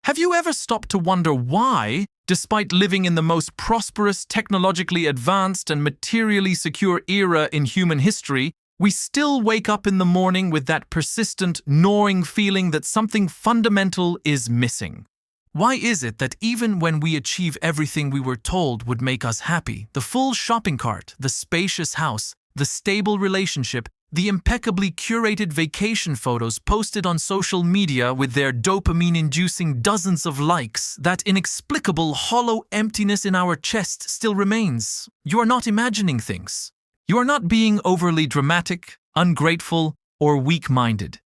Have you ever stopped to wonder why, despite living in the most prosperous, technologically advanced, and materially secure era in human history, we still wake up in the morning with that persistent, gnawing feeling that something fundamental is missing? Why is it that even when we achieve everything we were told would make us happy, the full shopping cart, the spacious house, the stable relationship, the impeccably curated vacation photos posted on social media with their dopamine-inducing dozens of likes, that inexplicable hollow emptiness in our chest still remains? You are not imagining things. You are not being overly dramatic, ungrateful, or weak-minded.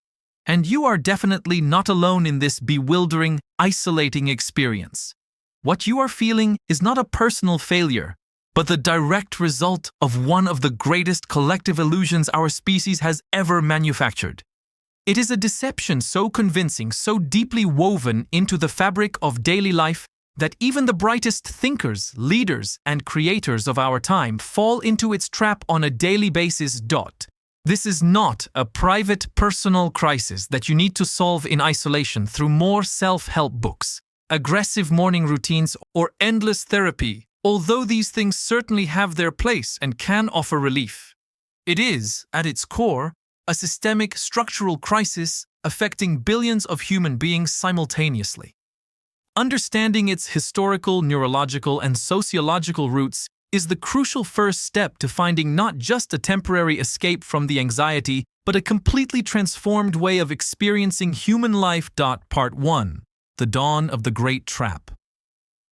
And you are definitely not alone in this bewildering, isolating experience. What you are feeling is not a personal failure, but the direct result of one of the greatest collective illusions our species has ever manufactured. It is a deception so convincing, so deeply woven into the fabric of daily life, that even the brightest thinkers, leaders, and creators of our time fall into its trap on a daily basis. This is not a private, personal crisis that you need to solve in isolation through more self-help books, aggressive morning routines, or endless therapy. Although these things certainly have their place and can offer relief, it is, at its core, a systemic structural crisis affecting billions of human beings simultaneously. Understanding its historical, neurological, and sociological roots is the crucial first step to finding not just a temporary escape from the anxiety, but a completely transformed way of experiencing human life. Part 1. The Dawn of the Great Trap.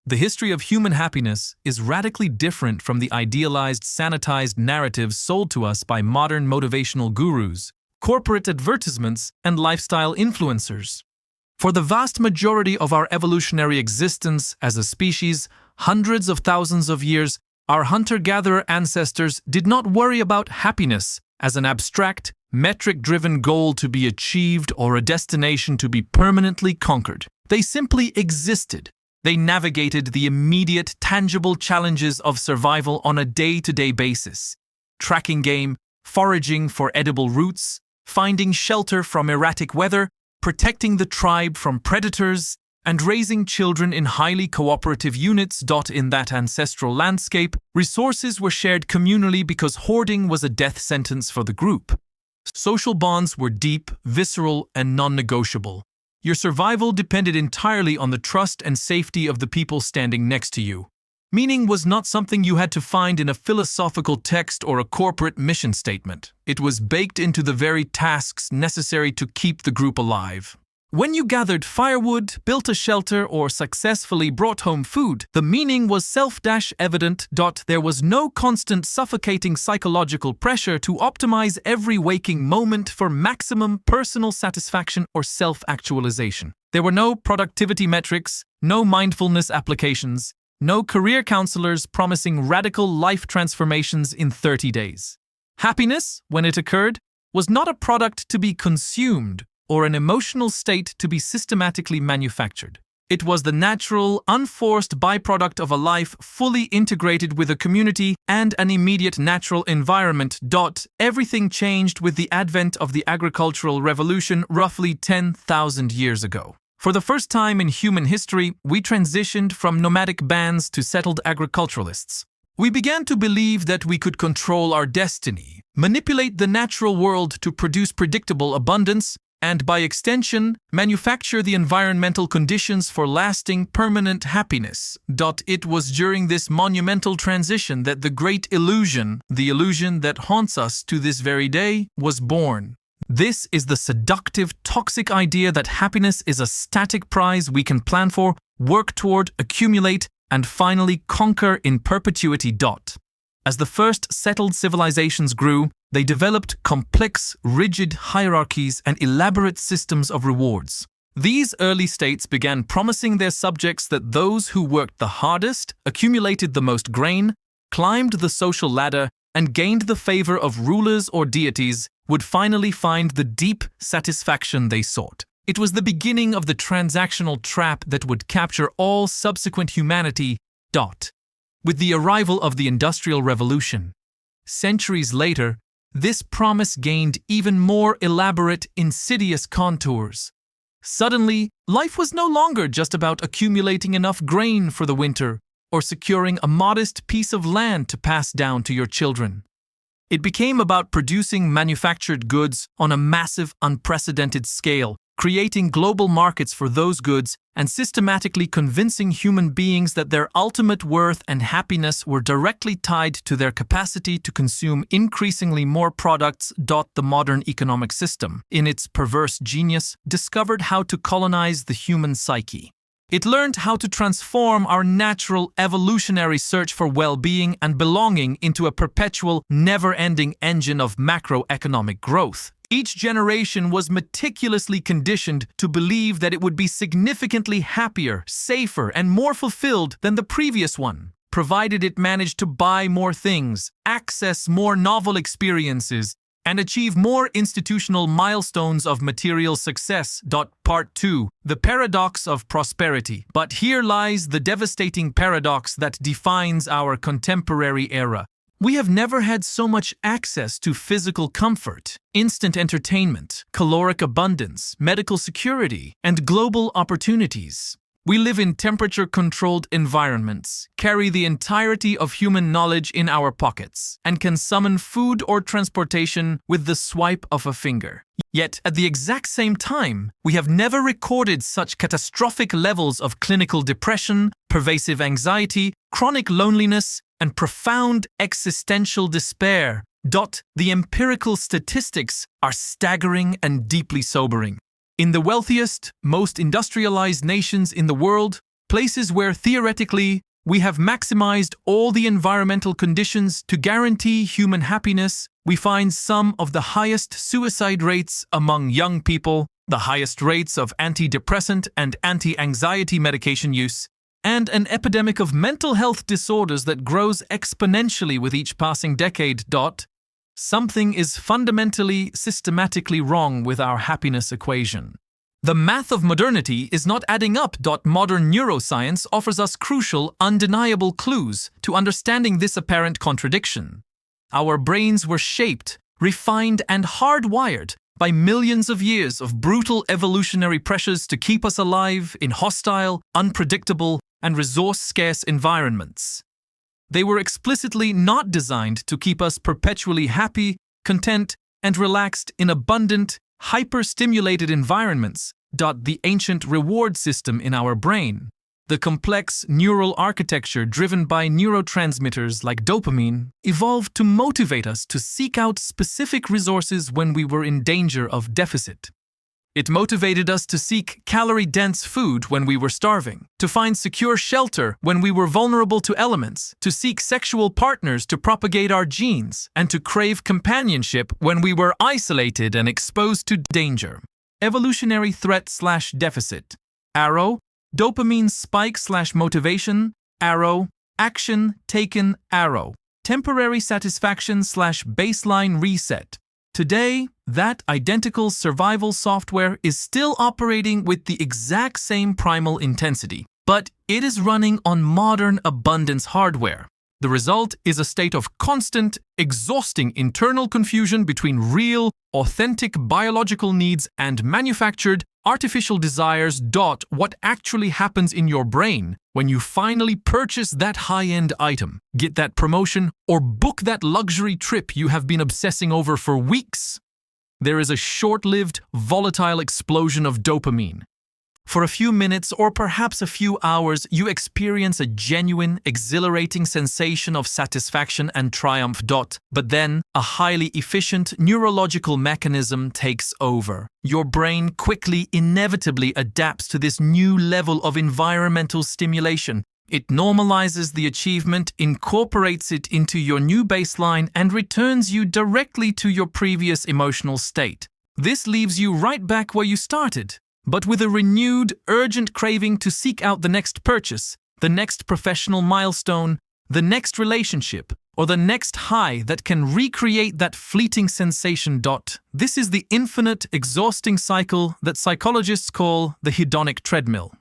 The history of human happiness is radically different from the idealized, sanitized narratives sold to us by modern motivational gurus, corporate advertisements, and lifestyle influencers. For the vast majority of our evolutionary existence as a species, hundreds of thousands of years, our hunter-gatherer ancestors did not worry about happiness as an abstract, metric-driven goal to be achieved or a destination to be permanently conquered. They simply existed. They navigated the immediate, tangible challenges of survival on a day-to-day basis, tracking game, foraging for edible roots, finding shelter from erratic weather, protecting the tribe from predators, and raising children in highly cooperative units. In that ancestral landscape, resources were shared communally because hoarding was a death sentence for the group. Social bonds were deep, visceral, and non-negotiable. Your survival depended entirely on the trust and safety of the people standing next to you. Meaning was not something you had to find in a philosophical text or a corporate mission statement. It was baked into the very tasks necessary to keep the group alive. When you gathered firewood, built a shelter, or successfully brought home food, the meaning was self-evident. There was no constant suffocating psychological pressure to optimize every waking moment for maximum personal satisfaction or self-actualization. There were no productivity metrics, no mindfulness applications, no career counselors promising radical life transformations in 30 days. Happiness, when it occurred, was not a product to be consumed or an emotional state to be systematically manufactured. It was the natural, unforced byproduct of a life fully integrated with a community and an immediate natural environment. Everything changed with the advent of the agricultural revolution roughly 10,000 years ago. For the first time in human history, we transitioned from nomadic bands to settled agriculturalists. We began to believe that we could control our destiny, manipulate the natural world to produce predictable abundance, and by extension, manufacture the environmental conditions for lasting, permanent happiness. It was during this monumental transition that the great illusion, the illusion that haunts us to this very day, was born. This is the seductive, toxic idea that happiness is a static prize we can plan for, work toward, accumulate, and finally conquer in perpetuity. As the first settled civilizations grew, they developed complex, rigid hierarchies and elaborate systems of rewards. These early states began promising their subjects that those who worked the hardest, accumulated the most grain, climbed the social ladder, and gained the favor of rulers or deities would finally find the deep satisfaction they sought. It was the beginning of the transactional trap that would capture all subsequent humanity. With the arrival of the Industrial Revolution, centuries later, this promise gained even more elaborate, insidious contours. Suddenly, Life was no longer just about accumulating enough grain for the winter or securing a modest piece of land to pass down to your children. It became about producing manufactured goods on a massive, unprecedented scale, creating global markets for those goods, and systematically convincing human beings that their ultimate worth and happiness were directly tied to their capacity to consume increasingly more products. The modern economic system, in its perverse genius, discovered how to colonize the human psyche. It learned how to transform our natural evolutionary search for well-being and belonging into a perpetual, never-ending engine of macroeconomic growth. Each generation was meticulously conditioned to believe that it would be significantly happier, safer, and more fulfilled than the previous one, provided it managed to buy more things, access more novel experiences, and achieve more institutional milestones of material success. Part 2. The paradox of prosperity. But here lies the devastating paradox that defines our contemporary era. We have never had so much access to physical comfort, instant entertainment, caloric abundance, medical security, and global opportunities. We live in temperature-controlled environments, carry the entirety of human knowledge in our pockets, and can summon food or transportation with the swipe of a finger. Yet, at the exact same time, we have never recorded such catastrophic levels of clinical depression, pervasive anxiety, chronic loneliness, and profound existential despair. The empirical statistics are staggering and deeply sobering. In the wealthiest, most industrialized nations in the world, places where theoretically we have maximized all the environmental conditions to guarantee human happiness, we find some of the highest suicide rates among young people, the highest rates of antidepressant and anti-anxiety medication use, and an epidemic of mental health disorders that grows exponentially with each passing decade. Something is fundamentally, systematically wrong with our happiness equation. The math of modernity is not adding up. Modern neuroscience offers us crucial, undeniable clues to understanding this apparent contradiction. Our brains were shaped, refined, and hardwired by millions of years of brutal evolutionary pressures to keep us alive in hostile, unpredictable, and resource-scarce environments. They were explicitly not designed to keep us perpetually happy, content, and relaxed in abundant, hyper-stimulated environments. The ancient reward system in our brain, the complex neural architecture driven by neurotransmitters like dopamine, evolved to motivate us to seek out specific resources when we were in danger of deficit. It motivated us to seek calorie-dense food when we were starving, to find secure shelter when we were vulnerable to elements, to seek sexual partners to propagate our genes, and to crave companionship when we were isolated and exposed to danger. Evolutionary threat/deficit. Arrow. Dopamine spike/motivation. Arrow. Action taken. Arrow. Temporary satisfaction/baseline reset. Today, that identical survival software is still operating with the exact same primal intensity, but it is running on modern abundance hardware. The result is a state of constant, exhausting internal confusion between real, authentic biological needs and manufactured, artificial desires. What actually happens in your brain when you finally purchase that high-end item, get that promotion, or book that luxury trip you have been obsessing over for weeks? There is a short-lived, volatile explosion of dopamine. For a few minutes or perhaps a few hours, you experience a genuine, exhilarating sensation of satisfaction and triumph. But then, a highly efficient neurological mechanism takes over. Your brain quickly, inevitably adapts to this new level of environmental stimulation. It normalizes the achievement, incorporates it into your new baseline, and returns you directly to your previous emotional state. This leaves you right back where you started, but with a renewed, urgent craving to seek out the next purchase, the next professional milestone, the next relationship, or the next high that can recreate that fleeting sensation. This is the infinite, exhausting cycle that psychologists call the hedonic treadmill.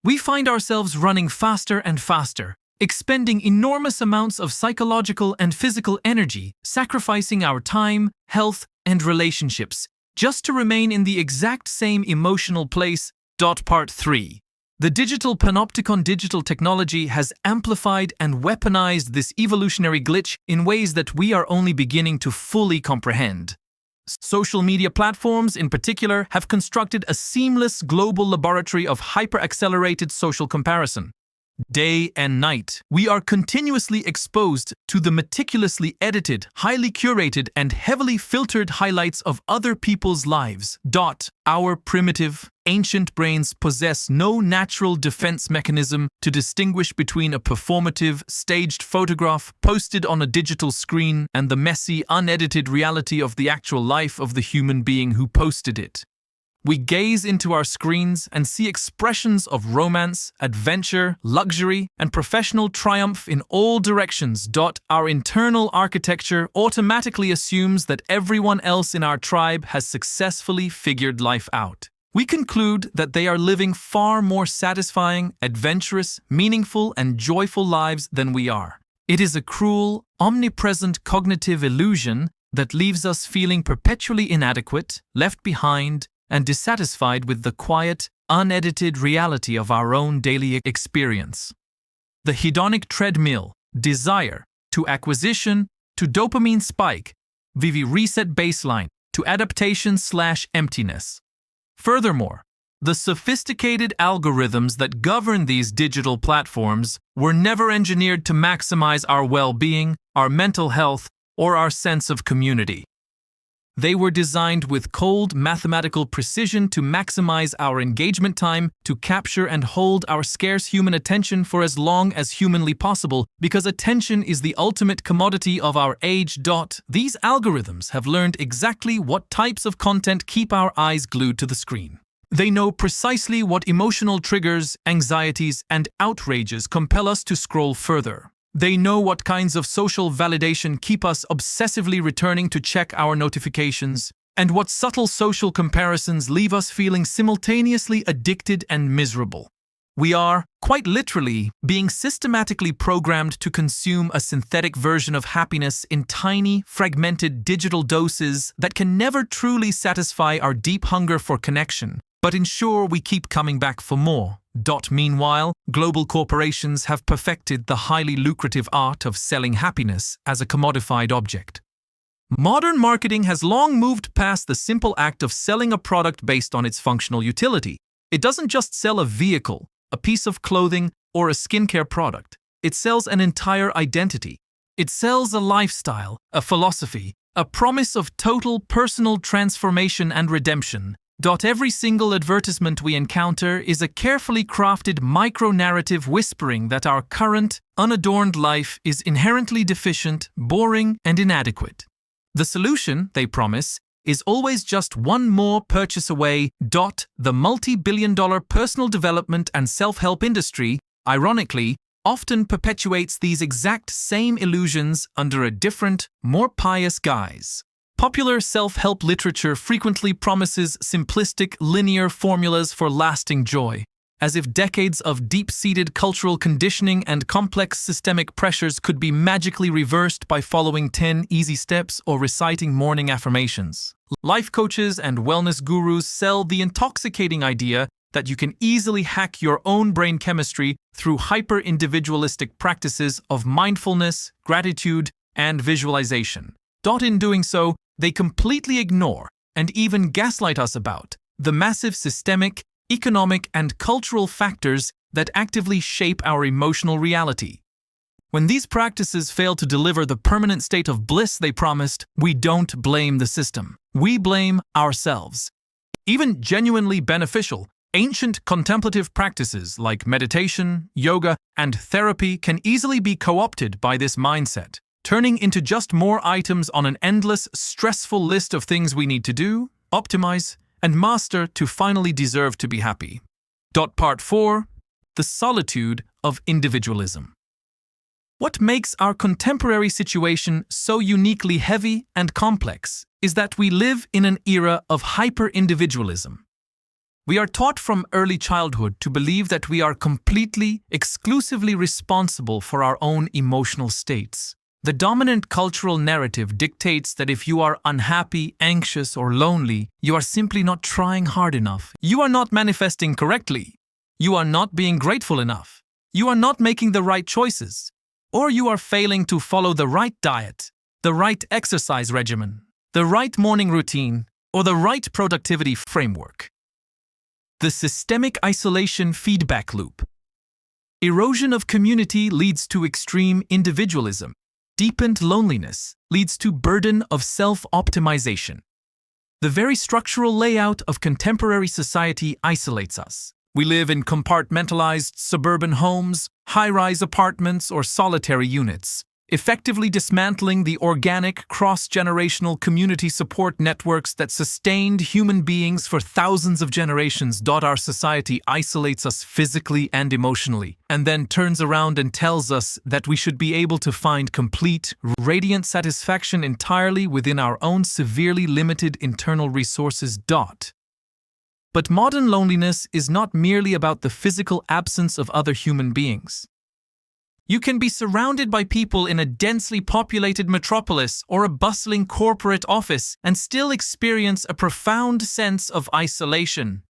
We find ourselves running faster and faster, expending enormous amounts of psychological and physical energy, sacrificing our time, health, and relationships, just to remain in the exact same emotional place Part 3. The digital panopticon digital technology has amplified and weaponized this evolutionary glitch in ways that we are only beginning to fully comprehend. Social media platforms, in particular, have constructed a seamless global laboratory of hyper-accelerated social comparison. Day and night, we are continuously exposed to the meticulously edited, highly curated, and heavily filtered highlights of other people's lives. Our primitive, ancient brains possess no natural defense mechanism to distinguish between a performative, staged photograph posted on a digital screen and the messy, unedited reality of the actual life of the human being who posted it. We gaze into our screens and see expressions of romance, adventure, luxury, and professional triumph in all directions. Our internal architecture automatically assumes that everyone else in our tribe has successfully figured life out. We conclude that they are living far more satisfying, adventurous, meaningful, and joyful lives than we are. It is a cruel, omnipresent cognitive illusion that leaves us feeling perpetually inadequate, left behind, and dissatisfied with the quiet, unedited reality of our own daily experience. The hedonic treadmill, desire, to acquisition, to dopamine spike, VV reset baseline, to adaptation/emptiness. Furthermore, the sophisticated algorithms that govern these digital platforms were never engineered to maximize our well-being, our mental health, or our sense of community. They were designed with cold mathematical precision to maximize our engagement time, to capture and hold our scarce human attention for as long as humanly possible, because attention is the ultimate commodity of our age. These algorithms have learned exactly what types of content keep our eyes glued to the screen. They know precisely what emotional triggers, anxieties, and outrages compel us to scroll further. They know what kinds of social validation keep us obsessively returning to check our notifications, and what subtle social comparisons leave us feeling simultaneously addicted and miserable. We are, quite literally, being systematically programmed to consume a synthetic version of happiness in tiny, fragmented digital doses that can never truly satisfy our deep hunger for connection, but ensure we keep coming back for more. Meanwhile, global corporations have perfected the highly lucrative art of selling happiness as a commodified object. Modern marketing has long moved past the simple act of selling a product based on its functional utility. It doesn't just sell a vehicle, a piece of clothing, or a skincare product. It sells an entire identity. It sells a lifestyle, a philosophy, a promise of total personal transformation and redemption. Every single advertisement we encounter is a carefully crafted micro-narrative whispering that our current, unadorned life is inherently deficient, boring, and inadequate. The solution, they promise, is always just one more purchase away. The multi-billion-dollar personal development and self-help industry, ironically, often perpetuates these exact same illusions under a different, more pious guise. Popular self-help literature frequently promises simplistic, linear formulas for lasting joy, as if decades of deep-seated cultural conditioning and complex systemic pressures could be magically reversed by following 10 easy steps or reciting morning affirmations. Life coaches and wellness gurus sell the intoxicating idea that you can easily hack your own brain chemistry through hyper-individualistic practices of mindfulness, gratitude, and visualization. In doing so, they completely ignore, and even gaslight us about, the massive systemic, economic, and cultural factors that actively shape our emotional reality. When these practices fail to deliver the permanent state of bliss they promised, we don't blame the system. We blame ourselves. Even genuinely beneficial, ancient contemplative practices like meditation, yoga, and therapy can easily be co-opted by this mindset, turning into just more items on an endless, stressful list of things we need to do, optimize, and master to finally deserve to be happy. Part 4. The solitude of individualism. What makes our contemporary situation so uniquely heavy and complex is that we live in an era of hyper-individualism. We are taught from early childhood to believe that we are completely, exclusively responsible for our own emotional states. The dominant cultural narrative dictates that if you are unhappy, anxious, or lonely, you are simply not trying hard enough. You are not manifesting correctly. You are not being grateful enough. You are not making the right choices. Or you are failing to follow the right diet, the right exercise regimen, the right morning routine, or the right productivity framework. The systemic isolation feedback loop. Erosion of community leads to extreme individualism. Deepened loneliness leads to burden of self-optimization. The very structural layout of contemporary society isolates us. We live in compartmentalized suburban homes, high-rise apartments, or solitary units, effectively dismantling the organic, cross-generational community support networks that sustained human beings for thousands of generations. Our society isolates us physically and emotionally, and then turns around and tells us that we should be able to find complete, radiant satisfaction entirely within our own severely limited internal resources. But modern loneliness is not merely about the physical absence of other human beings. You can be surrounded by people in a densely populated metropolis or a bustling corporate office and still experience a profound sense of isolation.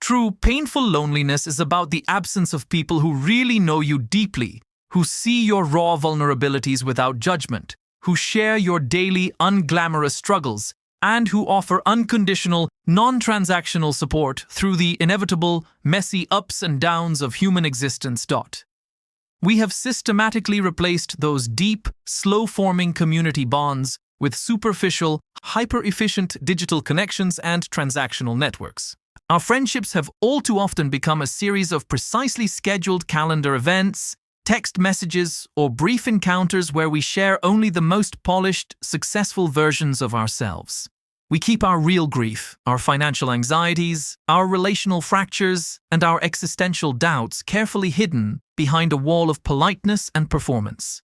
True, painful loneliness is about the absence of people who really know you deeply, who see your raw vulnerabilities without judgment, who share your daily unglamorous struggles, and who offer unconditional, non-transactional support through the inevitable, messy ups and downs of human existence. We have systematically replaced those deep, slow-forming community bonds with superficial, hyper-efficient digital connections and transactional networks. Our friendships have all too often become a series of precisely scheduled calendar events, text messages, or brief encounters where we share only the most polished, successful versions of ourselves. We keep our real grief, our financial anxieties, our relational fractures, and our existential doubts carefully hidden behind a wall of politeness and performance.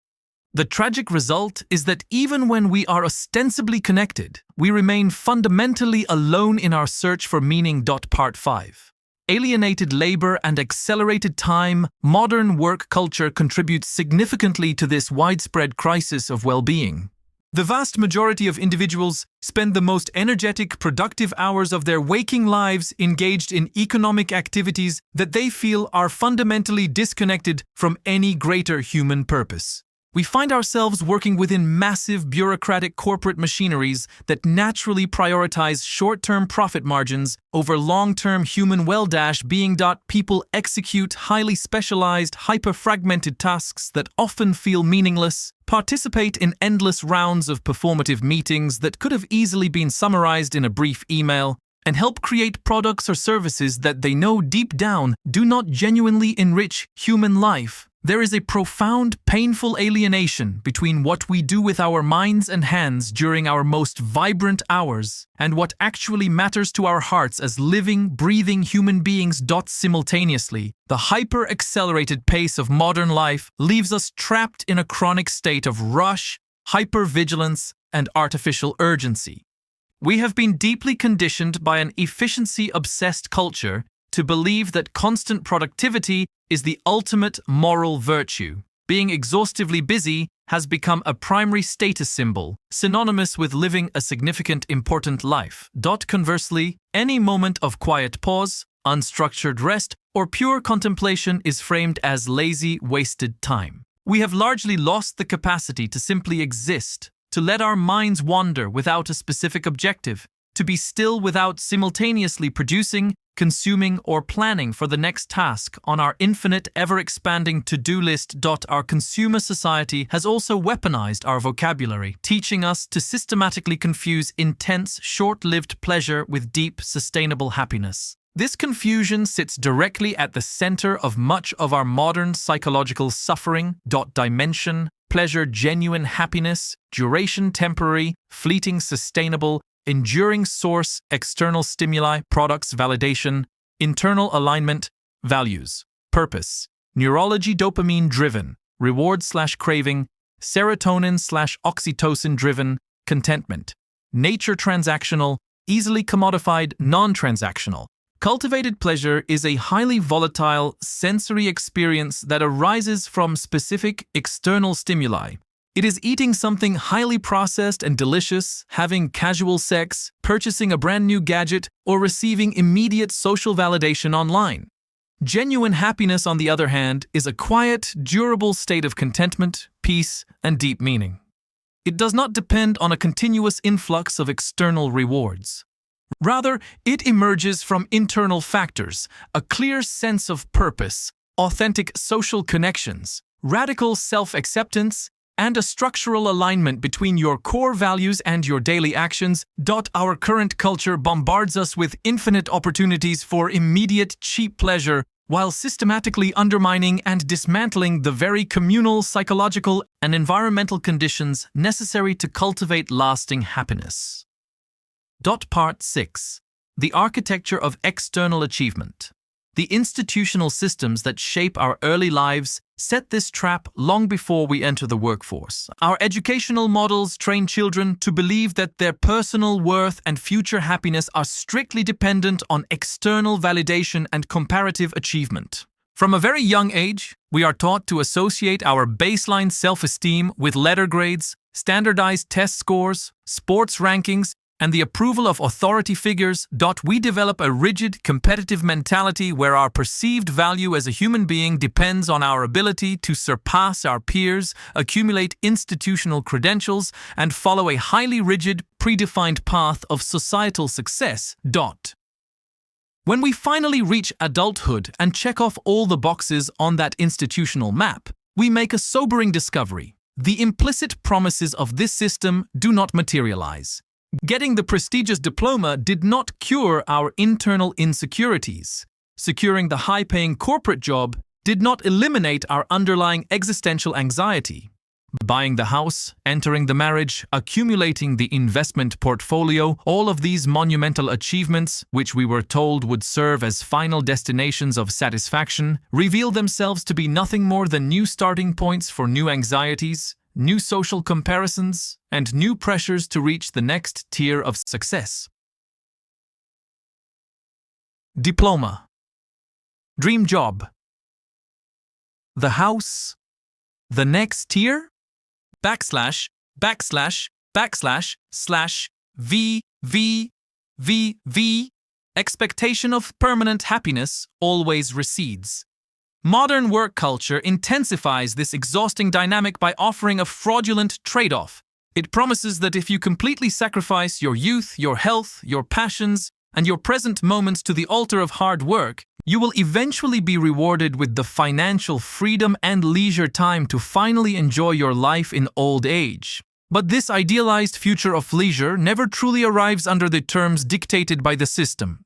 The tragic result is that even when we are ostensibly connected, we remain fundamentally alone in our search for meaning. Part 5. Alienated labor and accelerated time. Modern work culture contributes significantly to this widespread crisis of well-being. The vast majority of individuals spend the most energetic, productive hours of their waking lives engaged in economic activities that they feel are fundamentally disconnected from any greater human purpose. We find ourselves working within massive bureaucratic corporate machineries that naturally prioritize short-term profit margins over long-term human well-being. People execute highly specialized, hyper-fragmented tasks that often feel meaningless, participate in endless rounds of performative meetings that could have easily been summarized in a brief email, and help create products or services that they know deep down do not genuinely enrich human life. There is a profound, painful alienation between what we do with our minds and hands during our most vibrant hours and what actually matters to our hearts as living, breathing human beings. Simultaneously, the hyper-accelerated pace of modern life leaves us trapped in a chronic state of rush, hypervigilance, and artificial urgency. We have been deeply conditioned by an efficiency-obsessed culture to believe that constant productivity is the ultimate moral virtue. Being exhaustively busy has become a primary status symbol, synonymous with living a significant, important life. Conversely, any moment of quiet pause, unstructured rest, or pure contemplation is framed as lazy, wasted time. We have largely lost the capacity to simply exist, to let our minds wander without a specific objective, to be still without simultaneously producing, consuming, or planning for the next task on our infinite, ever-expanding to-do list. Our consumer society has also weaponized our vocabulary, teaching us to systematically confuse intense, short-lived pleasure with deep, sustainable happiness. This confusion sits directly at the center of much of our modern psychological suffering. Dimension, pleasure, genuine happiness, duration, temporary, fleeting, sustainable, enduring source, external stimuli, products, validation, internal alignment, values, purpose, neurology, dopamine-driven, reward/craving, serotonin/oxytocin-driven, contentment, nature transactional, easily commodified, non-transactional. Cultivated pleasure is a highly volatile sensory experience that arises from specific external stimuli, It is eating something highly processed and delicious, having casual sex, purchasing a brand new gadget, or receiving immediate social validation online. Genuine happiness, on the other hand, is a quiet, durable state of contentment, peace, and deep meaning. It does not depend on a continuous influx of external rewards. Rather, it emerges from internal factors, a clear sense of purpose, authentic social connections, radical self-acceptance, and a structural alignment between your core values and your daily actions. Our current culture bombards us with infinite opportunities for immediate, cheap pleasure, while systematically undermining and dismantling the very communal, psychological, and environmental conditions necessary to cultivate lasting happiness. Part 6. The architecture of external achievement. The institutional systems that shape our early lives set this trap long before we enter the workforce. Our educational models train children to believe that their personal worth and future happiness are strictly dependent on external validation and comparative achievement. From a very young age, we are taught to associate our baseline self-esteem with letter grades, standardized test scores, sports rankings, and the approval of authority figures. We develop a rigid, competitive mentality where our perceived value as a human being depends on our ability to surpass our peers, accumulate institutional credentials, and follow a highly rigid, predefined path of societal success. When we finally reach adulthood and check off all the boxes on that institutional map, we make a sobering discovery. The implicit promises of this system do not materialize. Getting the prestigious diploma did not cure our internal insecurities. Securing the high-paying corporate job did not eliminate our underlying existential anxiety. Buying the house, entering the marriage, accumulating the investment portfolio, all of these monumental achievements, which we were told would serve as final destinations of satisfaction, reveal themselves to be nothing more than new starting points for new anxieties, new social comparisons, and new pressures to reach the next tier of success. Diploma. Dream job. The house. The next tier? // V. Expectation of permanent happiness always recedes. Modern work culture intensifies this exhausting dynamic by offering a fraudulent trade-off. It promises that if you completely sacrifice your youth, your health, your passions, and your present moments to the altar of hard work, you will eventually be rewarded with the financial freedom and leisure time to finally enjoy your life in old age. But this idealized future of leisure never truly arrives under the terms dictated by the system.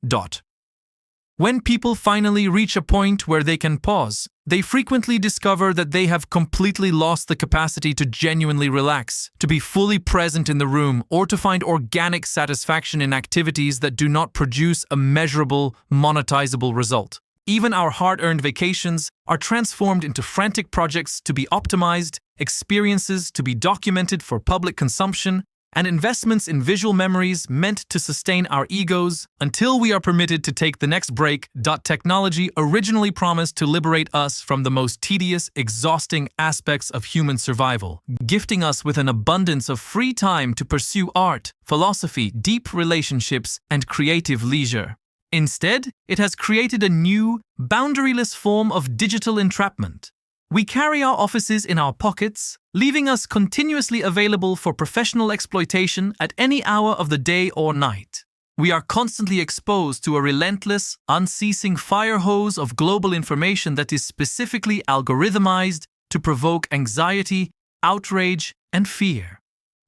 When people finally reach a point where they can pause, they frequently discover that they have completely lost the capacity to genuinely relax, to be fully present in the room, or to find organic satisfaction in activities that do not produce a measurable, monetizable result. Even our hard-earned vacations are transformed into frantic projects to be optimized, experiences to be documented for public consumption, and investments in visual memories meant to sustain our egos until we are permitted to take the next break. Technology originally promised to liberate us from the most tedious, exhausting aspects of human survival, gifting us with an abundance of free time to pursue art, philosophy, deep relationships, and creative leisure. Instead, it has created a new, boundaryless form of digital entrapment. We carry our offices in our pockets, leaving us continuously available for professional exploitation at any hour of the day or night. We are constantly exposed to a relentless, unceasing fire hose of global information that is specifically algorithmized to provoke anxiety, outrage, and fear.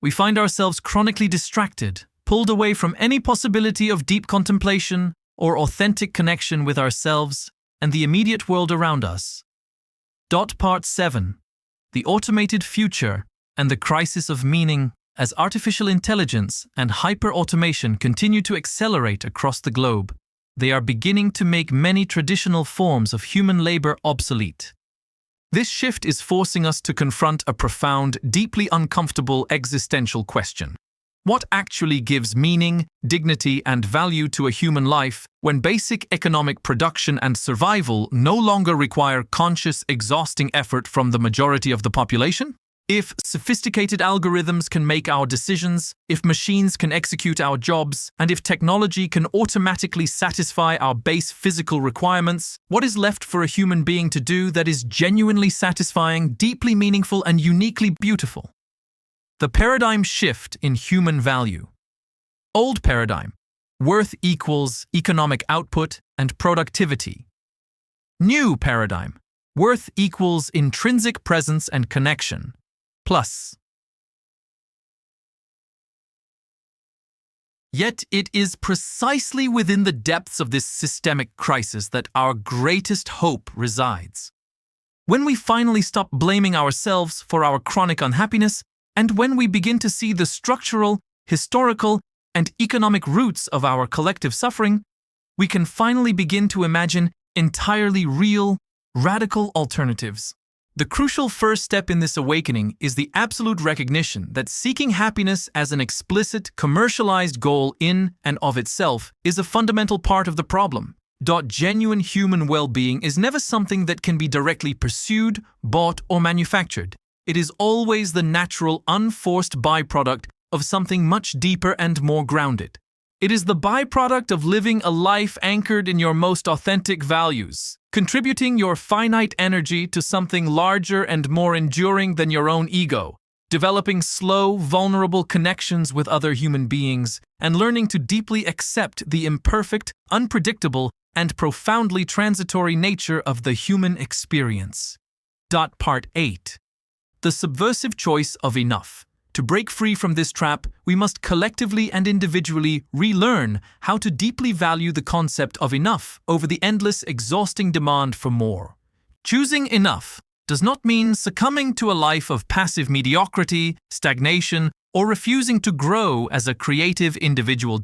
We find ourselves chronically distracted, pulled away from any possibility of deep contemplation or authentic connection with ourselves and the immediate world around us. Part 7. The automated future and the crisis of meaning. As artificial intelligence and hyper-automation continue to accelerate across the globe, they are beginning to make many traditional forms of human labor obsolete. This shift is forcing us to confront a profound, deeply uncomfortable existential question. What actually gives meaning, dignity, and value to a human life when basic economic production and survival no longer require conscious, exhausting effort from the majority of the population? If sophisticated algorithms can make our decisions, if machines can execute our jobs, and if technology can automatically satisfy our base physical requirements, what is left for a human being to do that is genuinely satisfying, deeply meaningful, and uniquely beautiful? The paradigm shift in human value. Old paradigm: worth equals economic output and productivity. New paradigm: worth equals intrinsic presence and connection. Plus. Yet it is precisely within the depths of this systemic crisis that our greatest hope resides. When we finally stop blaming ourselves for our chronic unhappiness, and when we begin to see the structural, historical, and economic roots of our collective suffering, we can finally begin to imagine entirely real, radical alternatives. The crucial first step in this awakening is the absolute recognition that seeking happiness as an explicit, commercialized goal in and of itself is a fundamental part of the problem. Genuine human well-being is never something that can be directly pursued, bought, or manufactured. It is always the natural, unforced byproduct of something much deeper and more grounded. It is the byproduct of living a life anchored in your most authentic values, contributing your finite energy to something larger and more enduring than your own ego, developing slow, vulnerable connections with other human beings, and learning to deeply accept the imperfect, unpredictable, and profoundly transitory nature of the human experience. Part 8. The subversive choice of enough. To break free from this trap, we must collectively and individually relearn how to deeply value the concept of enough over the endless, exhausting demand for more. Choosing enough does not mean succumbing to a life of passive mediocrity, stagnation, or refusing to grow as a creative individual.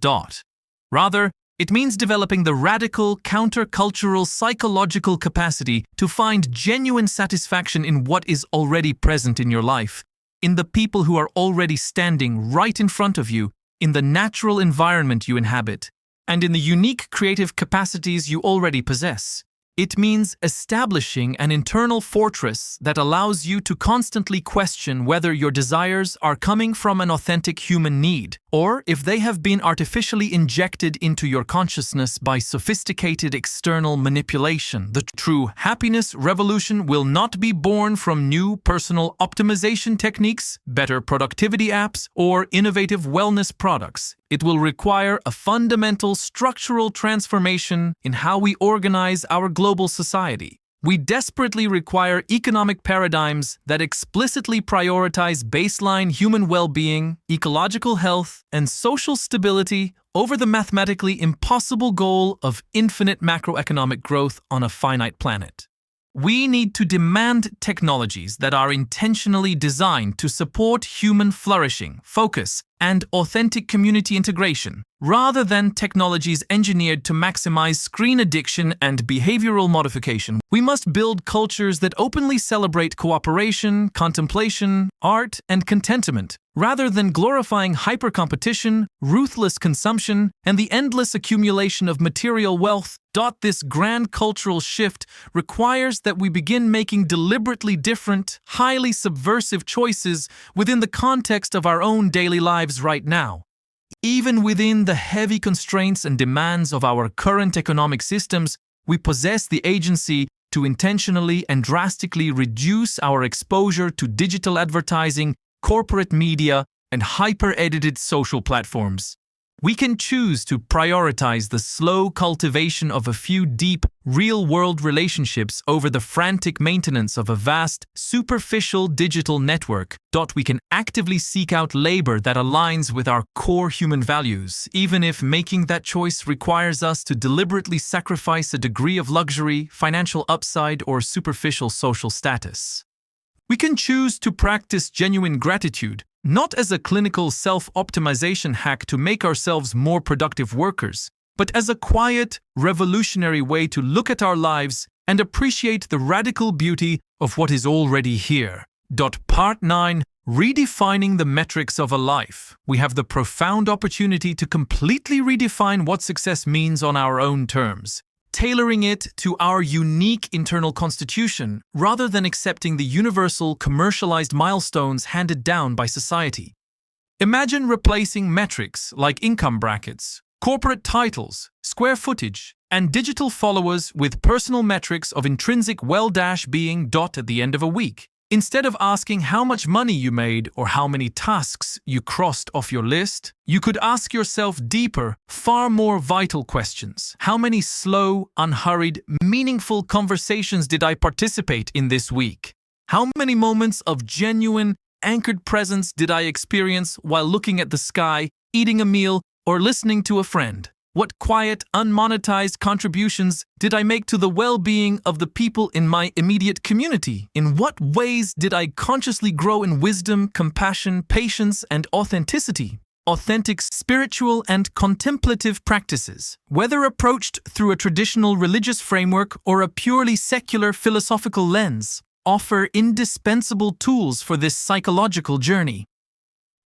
Rather, it means developing the radical, countercultural, psychological capacity to find genuine satisfaction in what is already present in your life, in the people who are already standing right in front of you, in the natural environment you inhabit, and in the unique creative capacities you already possess. It means establishing an internal fortress that allows you to constantly question whether your desires are coming from an authentic human need, or if they have been artificially injected into your consciousness by sophisticated external manipulation. The true happiness revolution will not be born from new personal optimization techniques, better productivity apps, or innovative wellness products. It will require a fundamental structural transformation in how we organize our global society. We desperately require economic paradigms that explicitly prioritize baseline human well-being, ecological health, and social stability over the mathematically impossible goal of infinite macroeconomic growth on a finite planet. We need to demand technologies that are intentionally designed to support human flourishing, focus, and authentic community integration, rather than technologies engineered to maximize screen addiction and behavioral modification. We must build cultures that openly celebrate cooperation, contemplation, art, and contentment, rather than glorifying hyper-competition, ruthless consumption, and the endless accumulation of material wealth. This grand cultural shift requires that we begin making deliberately different, highly subversive choices within the context of our own daily lives right now. Even within the heavy constraints and demands of our current economic systems, we possess the agency to intentionally and drastically reduce our exposure to digital advertising, corporate media, and hyper-edited social platforms. We can choose to prioritize the slow cultivation of a few deep, real-world relationships over the frantic maintenance of a vast, superficial digital network. We can actively seek out labor that aligns with our core human values, even if making that choice requires us to deliberately sacrifice a degree of luxury, financial upside, or superficial social status. We can choose to practice genuine gratitude, not as a clinical self-optimization hack to make ourselves more productive workers, but as a quiet, revolutionary way to look at our lives and appreciate the radical beauty of what is already here. Part 9. Redefining the metrics of a life. We have the profound opportunity to completely redefine what success means on our own terms. tailoring it to our unique internal constitution rather than accepting the universal commercialized milestones handed down by society. Imagine replacing metrics like income brackets, corporate titles, square footage, and digital followers with personal metrics of intrinsic well-being at the end of a week. Instead of asking how much money you made or how many tasks you crossed off your list, you could ask yourself deeper, far more vital questions. How many slow, unhurried, meaningful conversations did I participate in this week? How many moments of genuine, anchored presence did I experience while looking at the sky, eating a meal, or listening to a friend? What quiet, unmonetized contributions did I make to the well-being of the people in my immediate community? In what ways did I consciously grow in wisdom, compassion, patience, and authenticity? Authentic spiritual and contemplative practices, whether approached through a traditional religious framework or a purely secular philosophical lens, offer indispensable tools for this psychological journey.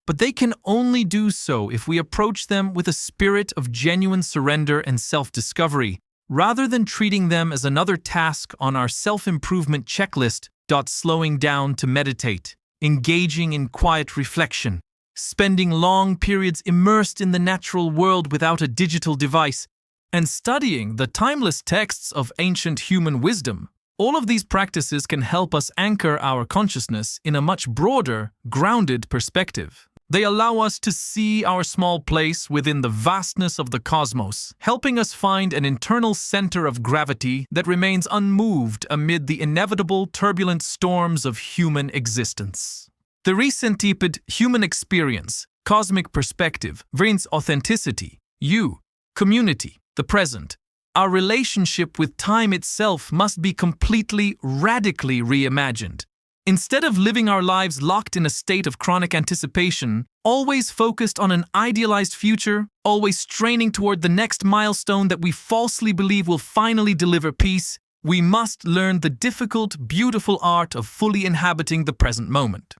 But they can only do so if we approach them with a spirit of genuine surrender and self-discovery, rather than treating them as another task on our self-improvement checklist. Slowing down to meditate, engaging in quiet reflection, spending long periods immersed in the natural world without a digital device, and studying the timeless texts of ancient human wisdom. All of these practices can help us anchor our consciousness in a much broader, grounded perspective. They allow us to see our small place within the vastness of the cosmos, helping us find an internal center of gravity that remains unmoved amid the inevitable turbulent storms of human existence. The recent human experience, cosmic perspective, brings authenticity, you, community, the present. Our relationship with time itself must be completely, radically reimagined. Instead of living our lives locked in a state of chronic anticipation, always focused on an idealized future, always straining toward the next milestone that we falsely believe will finally deliver peace, we must learn the difficult, beautiful art of fully inhabiting the present moment.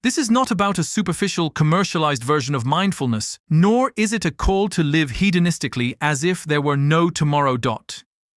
This is not about a superficial, commercialized version of mindfulness, nor is it a call to live hedonistically as if there were no tomorrow.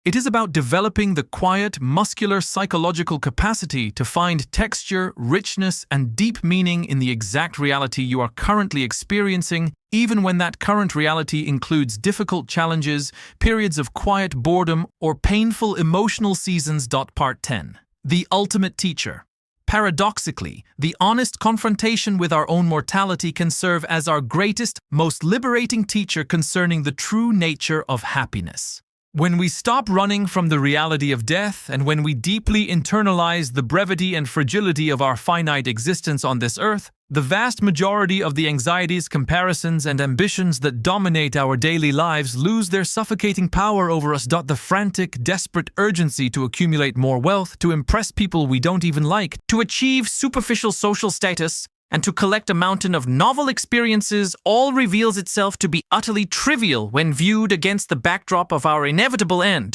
It is about developing the quiet, muscular, psychological capacity to find texture, richness, and deep meaning in the exact reality you are currently experiencing, even when that current reality includes difficult challenges, periods of quiet boredom, or painful emotional seasons. Part 10. The ultimate teacher. Paradoxically, the honest confrontation with our own mortality can serve as our greatest, most liberating teacher concerning the true nature of happiness. When we stop running from the reality of death, and when we deeply internalize the brevity and fragility of our finite existence on this earth, the vast majority of the anxieties, comparisons, and ambitions that dominate our daily lives lose their suffocating power over us. The frantic, desperate urgency to accumulate more wealth, to impress people we don't even like, to achieve superficial social status, and to collect a mountain of novel experiences all reveals itself to be utterly trivial when viewed against the backdrop of our inevitable end.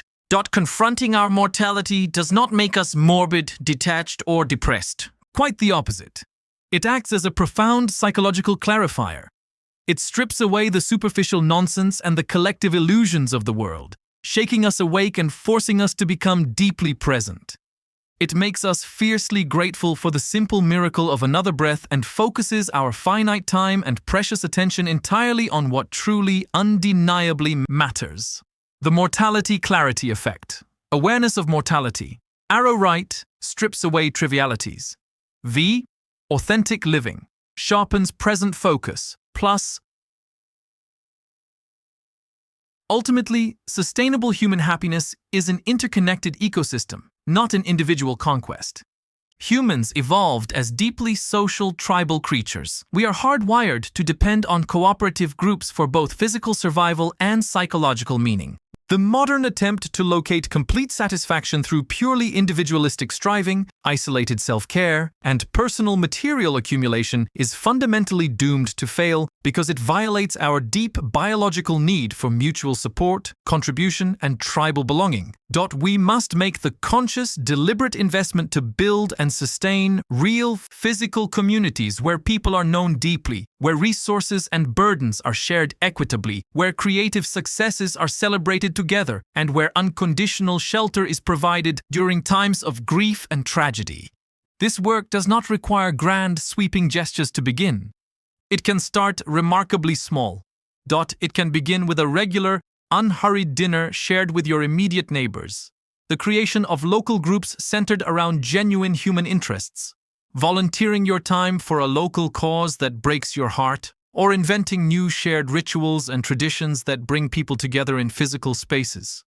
Confronting our mortality does not make us morbid, detached, or depressed. Quite the opposite. It acts as a profound psychological clarifier. It strips away the superficial nonsense and the collective illusions of the world, shaking us awake and forcing us to become deeply present. It makes us fiercely grateful for the simple miracle of another breath and focuses our finite time and precious attention entirely on what truly, undeniably matters. The mortality clarity effect. Awareness of mortality. Arrow right strips away trivialities. V. Authentic living. Sharpens present focus. Plus. Ultimately, sustainable human happiness is an interconnected ecosystem, not an individual conquest. Humans evolved as deeply social tribal creatures. We are hardwired to depend on cooperative groups for both physical survival and psychological meaning. The modern attempt to locate complete satisfaction through purely individualistic striving, isolated self-care, and personal material accumulation is fundamentally doomed to fail because it violates our deep biological need for mutual support, contribution, and tribal belonging. We must make the conscious, deliberate investment to build and sustain real, physical communities where people are known deeply, where resources and burdens are shared equitably, where creative successes are celebrated together and where unconditional shelter is provided during times of grief and tragedy. This work does not require grand, sweeping gestures to begin. It can start remarkably small. It can begin with a regular, unhurried dinner shared with your immediate neighbors. The creation of local groups centered around genuine human interests. Volunteering your time for a local cause that breaks your heart, or inventing new shared rituals and traditions that bring people together in physical spaces.